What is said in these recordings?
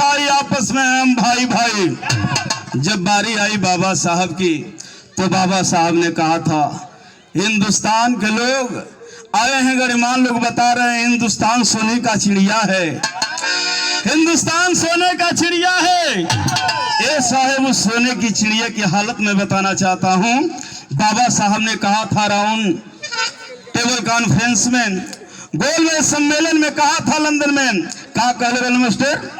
आई आपस में हम भाई भाई। जब बारी आई बाबा साहब की तो बाबा साहब ने कहा था, हिंदुस्तान के लोग आए हैं, गणमान्य लोग बता रहे हैं हिंदुस्तान सोने का चिड़िया है, हिंदुस्तान सोने का चिड़िया है। ए साहब, उस सोने की चिड़िया की हालत में बताना चाहता हूँ। बाबा साहब ने कहा था राउंड टेबल कॉन्फ्रेंस में, गोल में सम्मेलन में कहा था लंदन में, कहा कह रहे मास्टर,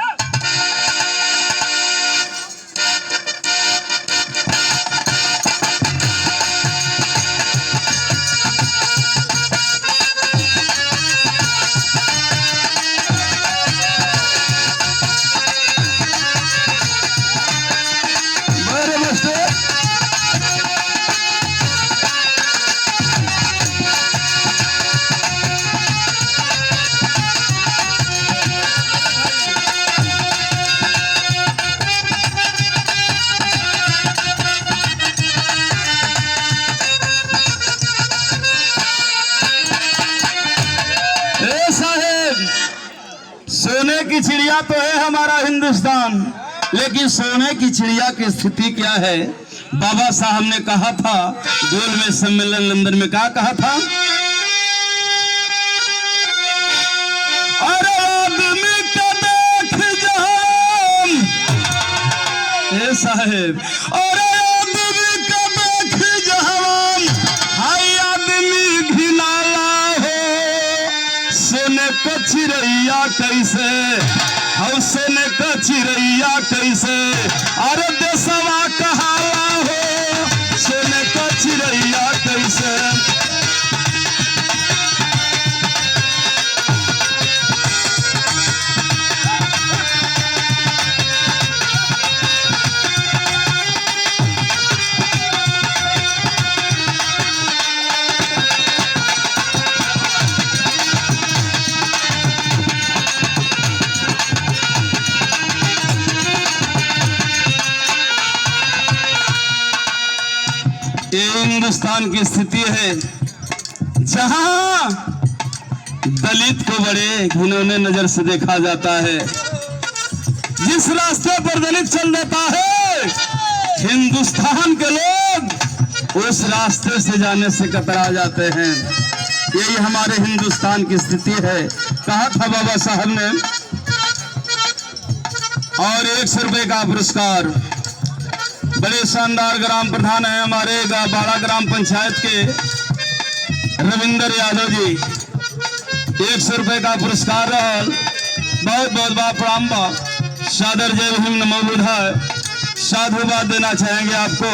सोने की चिड़िया तो है हमारा हिंदुस्तान, लेकिन सोने की चिड़िया की स्थिति क्या है। बाबा साहब ने कहा था गोल में सम्मेलन लंदन में, क्या कहा था, अरे आदमी का देख जहान, ए साहेब, अरे आदमी का देख जहान, हाय आदमी घिनाला हो, सोने का चिड़िया कैसे, हम सोने का चिड़िया कैसे, अरे देशवा कहाला हो, सोने का चिड़िया कैसे। ये हिंदुस्तान की स्थिति है जहां दलित को बड़े घिनौने नजर से देखा जाता है। जिस रास्ते पर दलित चल देता है, हिंदुस्तान के लोग उस रास्ते से जाने से कतरा जाते हैं। यही हमारे हिंदुस्तान की स्थिति है। कहा था बाबा साहब ने, और 100 रुपए का पुरस्कार, बड़े शानदार ग्राम प्रधान हैं हमारे बाड़ा ग्राम पंचायत के रविंदर यादव जी, 100 रुपए का पुरस्कार रहल। बहुत बहुत बा प्रणाम बा, सादर जय भीम नमो बुद्धाय, साधुवाद देना चाहेंगे आपको।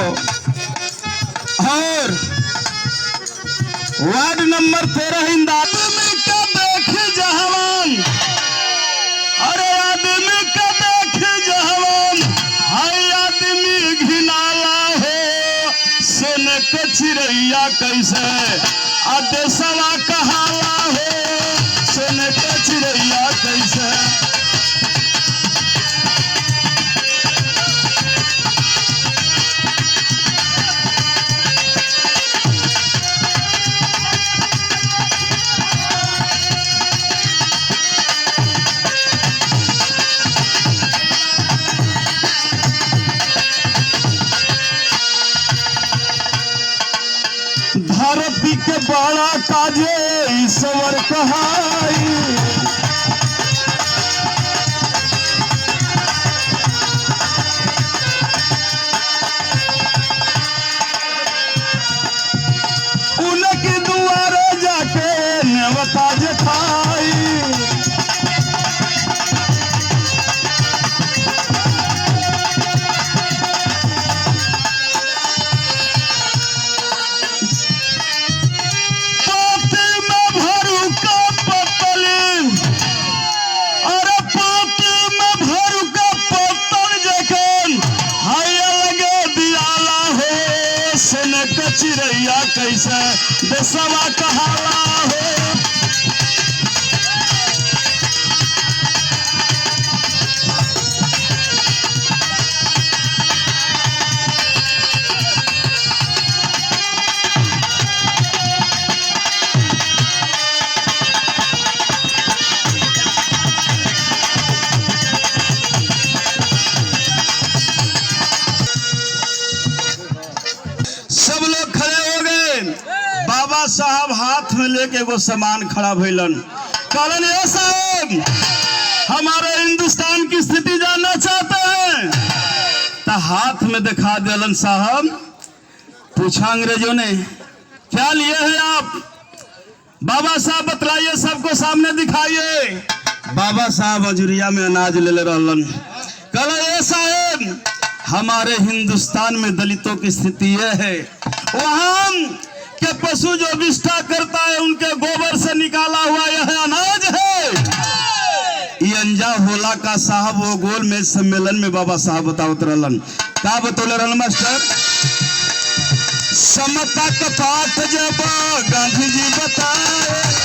और वार्ड नंबर 13 आदमी का देख जहान, अरे आदमी का देख जहान, हाय आदमी घिनाला हो, सोने का चिड़िया कैसे, देशवा कहाला हो, सोने का चिड़िया कैसे। भारती के बड़ा काजे ईश्वर कहाई, उनके दुआरे जाके नेवता जठाई, चिड़िया कैसे, देशवा कहाला हो। सब लोग खड़े हो गए। बाबा साहब हाथ में लेके वो सामान खड़ा भइलन। कहलन, ए साहब, हमारे हिंदुस्तान की स्थिति जानना चाहते हैं? तो हाथ में दिखा दिलन साहब। पूछा अंग्रेजों ने, क्या लिए हैं आप? बाबा साहब बतलाइए, सबको सामने दिखाइए। बाबा साहब अजुरिया में अनाज ले रहलन। कहला, ए साहब, हमारे हिंदुस्तान में दलितों की स्थिति यह है, वहां के पशु जो विष्ठा करता है उनके गोबर से निकाला हुआ यह अनाज है। ये अंजा होला का साहब वो गोल में सम्मेलन में बाबा साहब बतावत रहलन। का बतौले रहलन मास्टर? समता का पाठ जब गांधी जी बताए,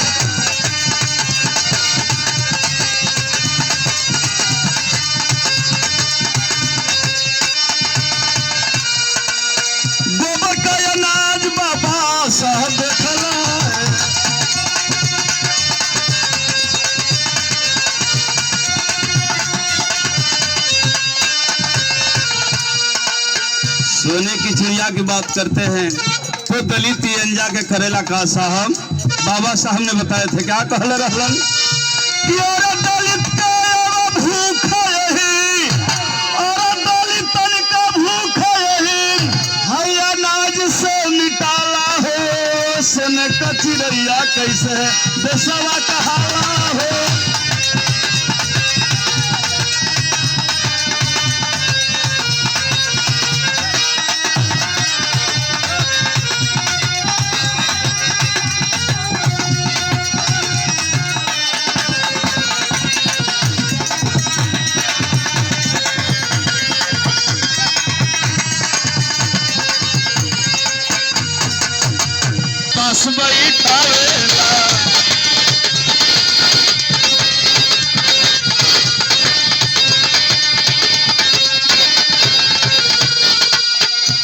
गोबर का अनाज बाबा साहब देखला। सोने की चिड़िया की बात करते हैं तो दलित अंजा के करेला का साहब बाबा साहब ने बताए थे। क्या कहले रहलन कि अरे दलित का भूख यही, अरे दलितन का भूख यही, है अनाज से मिटाला हो। सोने का चिड़िया कैसे देशवा कहाला हो।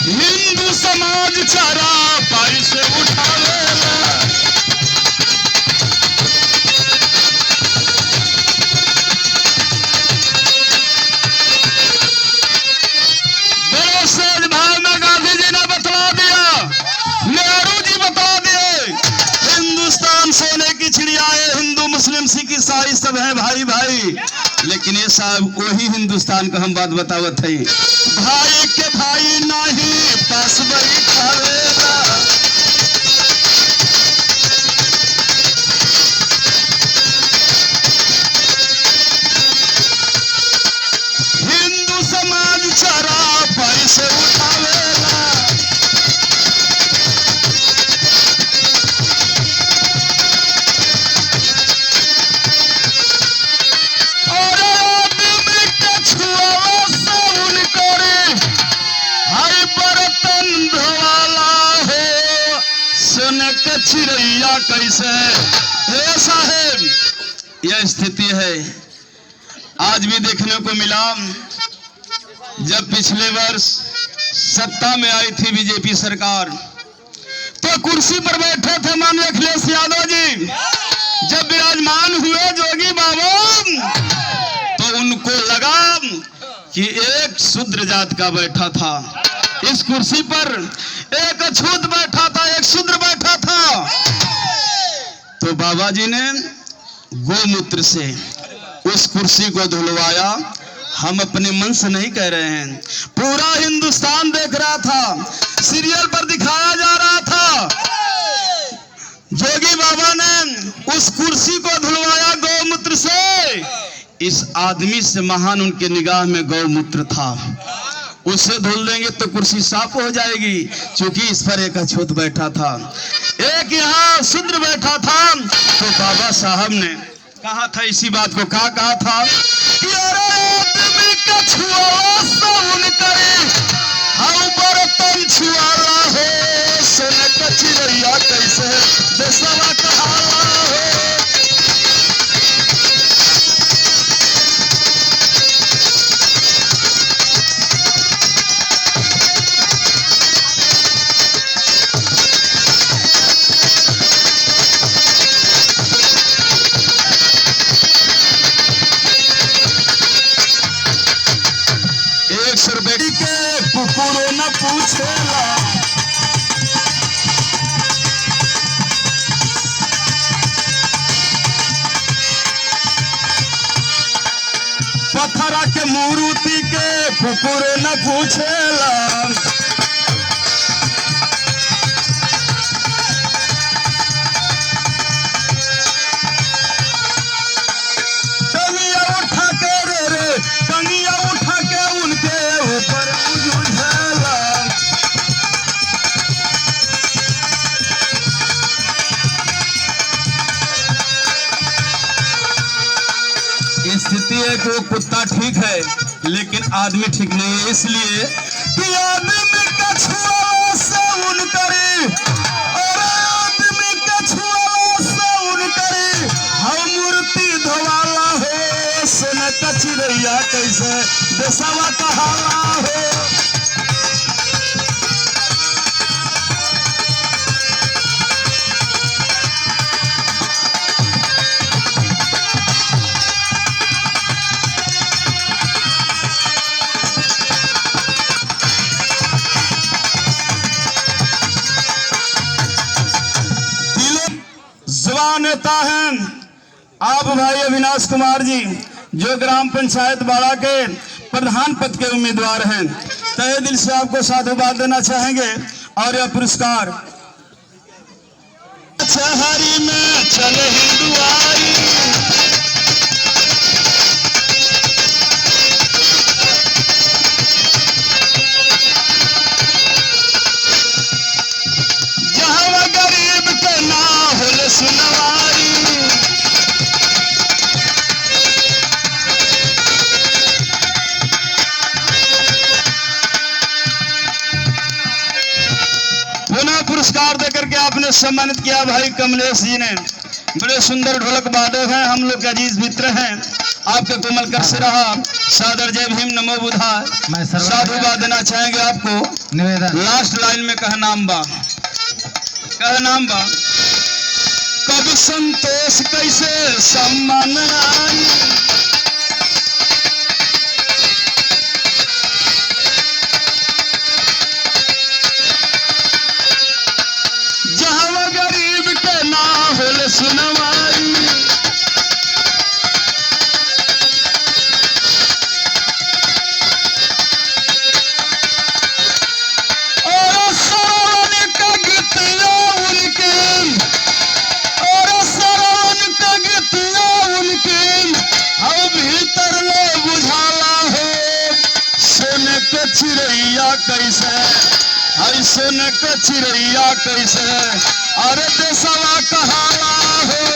हिंदू समाज चारा पाई से उठावेला, बड़े सहज भाव में गांधी जी ने बतला दिया, नेहरू जी बता दिए, हिंदुस्तान सोने की चिड़िया है, हिंदू मुस्लिम सिख ईसाई सब है भाई भाई। लेकिन ये साहब वही हिंदुस्तान का हम बात बतावत है। भाई के भाई नहीं पास बैठावेला, हिंदू समाज चारा पाई से उठावेला। चिड़ैया कैसे? हे साहेब, यह स्थिति है आज भी देखने को मिला। जब पिछले वर्ष सत्ता में आई थी बीजेपी सरकार, तो कुर्सी पर बैठे थे माननीय अखिलेश यादव जी। जब विराजमान हुए जोगी बाबा, तो उनको लगा कि एक शूद्र जात का बैठा था इस कुर्सी पर, एक अछूत बैठा था, एक शूद्र बैठा था। तो बाबा जी ने गोमूत्र से उस कुर्सी को धुलवाया। हम अपने मन से नहीं कह रहे हैं, पूरा हिंदुस्तान देख रहा था, सीरियल पर दिखाया जा रहा था। जोगी बाबा ने उस कुर्सी को धुलवाया गौमूत्र से। इस आदमी से महान उनके निगाह में गौमूत्र था। उसे धुल देंगे तो कुर्सी साफ हो जाएगी, क्योंकि इस पर एक अछूत बैठा था, एक यहाँ शूद्र बैठा था। तो बाबा साहब ने कहा था इसी बात को, कहा था कि अरे आदमी का छुआ साउन करे, हम बर्तन छुआला हो। सोने का चिड़ैया कैसे देशवा कहाला हो। बेटी के कुकुरो न पूछेला, मूर्ति के कुकुर न पूछेला। टंगिया उठा के रे टंगिया उठा के उनके ऊपर उझेला। स्थिति है कि वो कुत्ता ठीक है लेकिन आदमी ठीक नहीं है, इसलिए कि आदमी का छुआ से उन करे और आदमी का छुआ से उन करे हम मूर्ति धवाला हो। सोना का चिड़ैया कैसे देशवा कहाला हो। जवान नेता हैं आप भाई अविनाश कुमार जी, जो ग्राम पंचायत बाड़ा के प्रधान पद के उम्मीदवार हैं। तहे दिल से आपको साधुवाद देना चाहेंगे और यह पुरस्कार शहरी में चले हिंदुआरी। जहाँ गरीब के ना होले सुनवारी। पुनः पुरस्कार देकर के आपने सम्मानित किया भाई कमलेश जी ने। बड़े सुंदर ढोलक वादक हैं, हम लोग के अजीज मित्र हैं। आपके कोमल कर से रहा सादर जय भीम नमो बुधाय। साधुवाद देना चाहेंगे आपको। निवेदन लास्ट लाइन में कह नाम बा कब संतोष कैसे सम्मान आई। जहाँ गरीब के ना होले सुनवाई। और सरवन का गीतिया उनके अब भीतर ले बुझाला हो। सोने के चिड़ैया कैसे है सोने के चिड़ैया कैसे अरे देशवा कहाला हो।